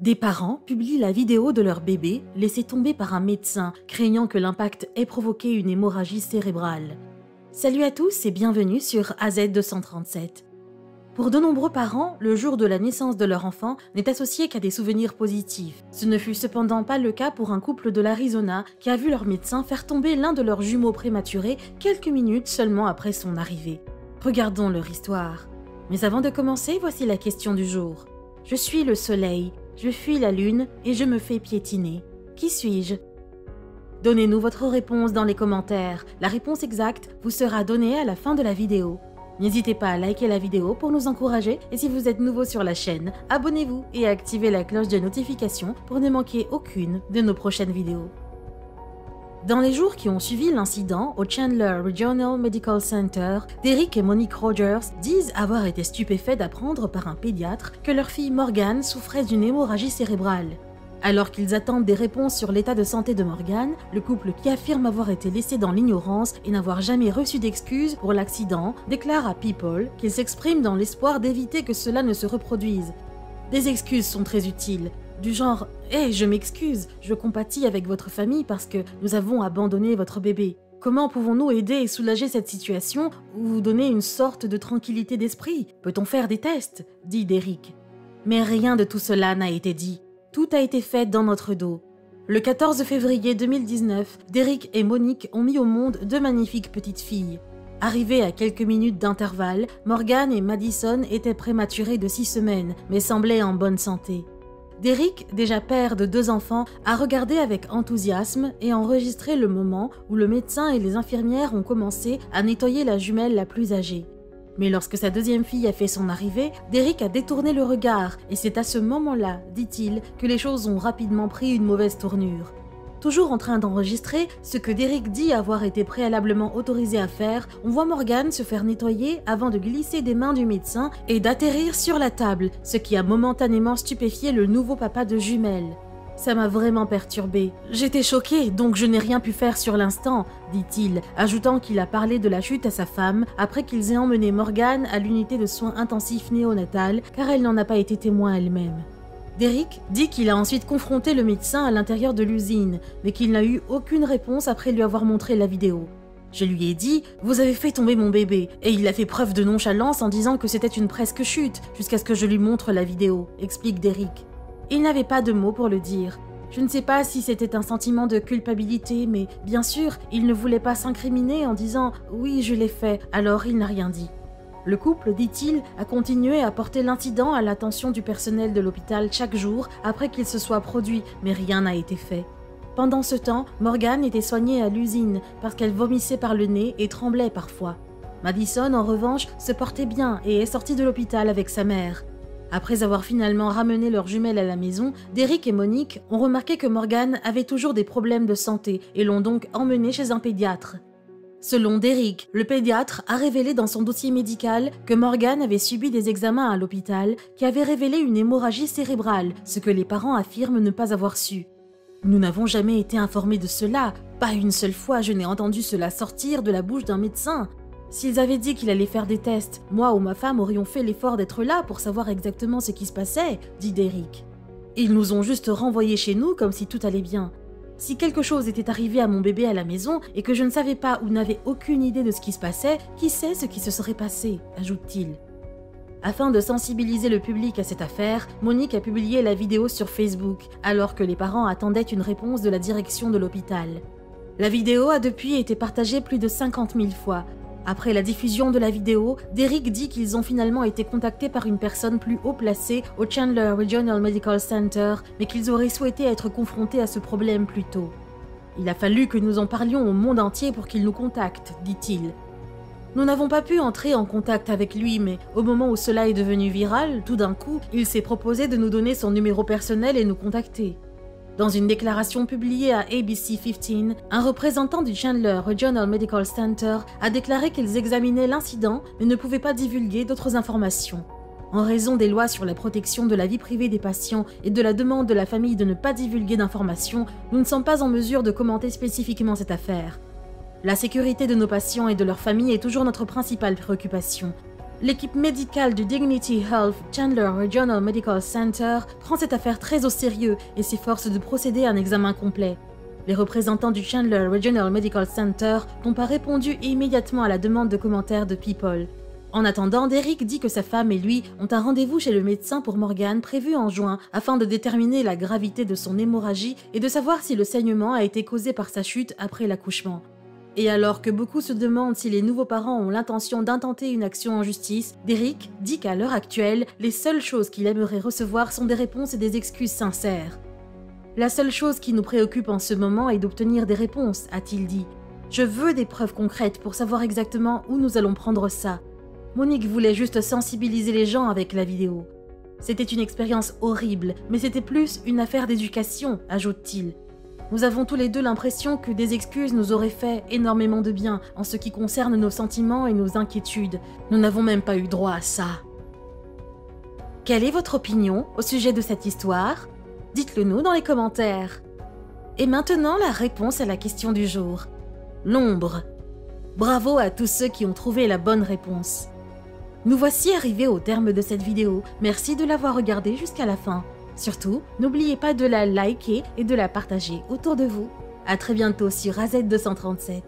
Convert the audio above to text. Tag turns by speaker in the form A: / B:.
A: Des parents publient la vidéo de leur bébé laissé tomber par un médecin, craignant que l'impact ait provoqué une hémorragie cérébrale. Salut à tous et bienvenue sur AZ237. Pour de nombreux parents, le jour de la naissance de leur enfant n'est associé qu'à des souvenirs positifs. Ce ne fut cependant pas le cas pour un couple de l'Arizona qui a vu leur médecin faire tomber l'un de leurs jumeaux prématurés quelques minutes seulement après son arrivée. Regardons leur histoire. Mais avant de commencer, voici la question du jour. Je suis le soleil, je fuis la lune et je me fais piétiner. Qui suis-je? Donnez-nous votre réponse dans les commentaires. La réponse exacte vous sera donnée à la fin de la vidéo. N'hésitez pas à liker la vidéo pour nous encourager et si vous êtes nouveau sur la chaîne, abonnez-vous et activez la cloche de notification pour ne manquer aucune de nos prochaines vidéos. Dans les jours qui ont suivi l'incident au Chandler Regional Medical Center, Derek et Monique Rogers disent avoir été stupéfaits d'apprendre par un pédiatre que leur fille Morgan souffrait d'une hémorragie cérébrale. Alors qu'ils attendent des réponses sur l'état de santé de Morgan, le couple qui affirme avoir été laissé dans l'ignorance et n'avoir jamais reçu d'excuses pour l'accident déclare à People qu'ils s'expriment dans l'espoir d'éviter que cela ne se reproduise. Des excuses sont très utiles. Du genre « Hey, je m'excuse, je compatis avec votre famille parce que nous avons abandonné votre bébé. Comment pouvons-nous aider et soulager cette situation ou vous donner une sorte de tranquillité d'esprit? Peut-on faire des tests ?» dit Derek. Mais rien de tout cela n'a été dit. Tout a été fait dans notre dos. Le 14 février 2019, Derek et Monique ont mis au monde deux magnifiques petites filles. Arrivées à quelques minutes d'intervalle, Morgan et Madison étaient prématurées de 6 semaines, mais semblaient en bonne santé. Derek, déjà père de 2 enfants, a regardé avec enthousiasme et enregistré le moment où le médecin et les infirmières ont commencé à nettoyer la jumelle la plus âgée. Mais lorsque sa deuxième fille a fait son arrivée, Derek a détourné le regard et c'est à ce moment-là, dit-il, que les choses ont rapidement pris une mauvaise tournure. Toujours en train d'enregistrer ce que Derek dit avoir été préalablement autorisé à faire, on voit Morgan se faire nettoyer avant de glisser des mains du médecin et d'atterrir sur la table, ce qui a momentanément stupéfié le nouveau papa de jumelles. « Ça m'a vraiment perturbé. J'étais choqué, donc je n'ai rien pu faire sur l'instant, » dit-il, ajoutant qu'il a parlé de la chute à sa femme après qu'ils aient emmené Morgan à l'unité de soins intensifs néonatales car elle n'en a pas été témoin elle-même. Derek dit qu'il a ensuite confronté le médecin à l'intérieur de l'usine, mais qu'il n'a eu aucune réponse après lui avoir montré la vidéo. « Je lui ai dit « Vous avez fait tomber mon bébé » et il a fait preuve de nonchalance en disant que c'était une presque chute jusqu'à ce que je lui montre la vidéo, explique Derek. Il n'avait pas de mots pour le dire. Je ne sais pas si c'était un sentiment de culpabilité, mais bien sûr, il ne voulait pas s'incriminer en disant « Oui, je l'ai fait », alors il n'a rien dit. Le couple, dit-il, a continué à porter l'incident à l'attention du personnel de l'hôpital chaque jour après qu'il se soit produit, mais rien n'a été fait. Pendant ce temps, Morgan était soignée à l'usine parce qu'elle vomissait par le nez et tremblait parfois. Madison, en revanche, se portait bien et est sortie de l'hôpital avec sa mère. Après avoir finalement ramené leurs jumelles à la maison, Derek et Monique ont remarqué que Morgan avait toujours des problèmes de santé et l'ont donc emmenée chez un pédiatre. Selon Derek, le pédiatre a révélé dans son dossier médical que Morgan avait subi des examens à l'hôpital qui avaient révélé une hémorragie cérébrale, ce que les parents affirment ne pas avoir su. « Nous n'avons jamais été informés de cela, pas une seule fois je n'ai entendu cela sortir de la bouche d'un médecin. S'ils avaient dit qu'il allait faire des tests, moi ou ma femme aurions fait l'effort d'être là pour savoir exactement ce qui se passait, dit Derek. Ils nous ont juste renvoyés chez nous comme si tout allait bien. Si quelque chose était arrivé à mon bébé à la maison et que je ne savais pas ou n'avais aucune idée de ce qui se passait, qui sait ce qui se serait passé, ajoute-t-il. Afin de sensibiliser le public à cette affaire, Monique a publié la vidéo sur Facebook, alors que les parents attendaient une réponse de la direction de l'hôpital. La vidéo a depuis été partagée plus de 50 000 fois. Après la diffusion de la vidéo, Derek dit qu'ils ont finalement été contactés par une personne plus haut placée au Chandler Regional Medical Center, mais qu'ils auraient souhaité être confrontés à ce problème plus tôt. « Il a fallu que nous en parlions au monde entier pour qu'il nous contacte, dit-il. Nous n'avons pas pu entrer en contact avec lui, mais au moment où cela est devenu viral, tout d'un coup, il s'est proposé de nous donner son numéro personnel et nous contacter. » Dans une déclaration publiée à ABC 15, un représentant du Chandler Regional Medical Center a déclaré qu'ils examinaient l'incident mais ne pouvaient pas divulguer d'autres informations. En raison des lois sur la protection de la vie privée des patients et de la demande de la famille de ne pas divulguer d'informations, nous ne sommes pas en mesure de commenter spécifiquement cette affaire. La sécurité de nos patients et de leurs familles est toujours notre principale préoccupation. L'équipe médicale du Dignity Health Chandler Regional Medical Center prend cette affaire très au sérieux et s'efforce de procéder à un examen complet. Les représentants du Chandler Regional Medical Center n'ont pas répondu immédiatement à la demande de commentaires de People. En attendant, Derek dit que sa femme et lui ont un rendez-vous chez le médecin pour Morgan prévu en juin afin de déterminer la gravité de son hémorragie et de savoir si le saignement a été causé par sa chute après l'accouchement. Et alors que beaucoup se demandent si les nouveaux parents ont l'intention d'intenter une action en justice, Derek dit qu'à l'heure actuelle, les seules choses qu'il aimerait recevoir sont des réponses et des excuses sincères. La seule chose qui nous préoccupe en ce moment est d'obtenir des réponses, a-t-il dit. Je veux des preuves concrètes pour savoir exactement où nous allons prendre ça. Monique voulait juste sensibiliser les gens avec la vidéo. C'était une expérience horrible, mais c'était plus une affaire d'éducation, ajoute-t-il. Nous avons tous les deux l'impression que des excuses nous auraient fait énormément de bien en ce qui concerne nos sentiments et nos inquiétudes. Nous n'avons même pas eu droit à ça. Quelle est votre opinion au sujet de cette histoire? Dites-le nous dans les commentaires. Et maintenant, la réponse à la question du jour. L'ombre. Bravo à tous ceux qui ont trouvé la bonne réponse. Nous voici arrivés au terme de cette vidéo. Merci de l'avoir regardée jusqu'à la fin. Surtout, n'oubliez pas de la liker et de la partager autour de vous. À très bientôt sur AZ237.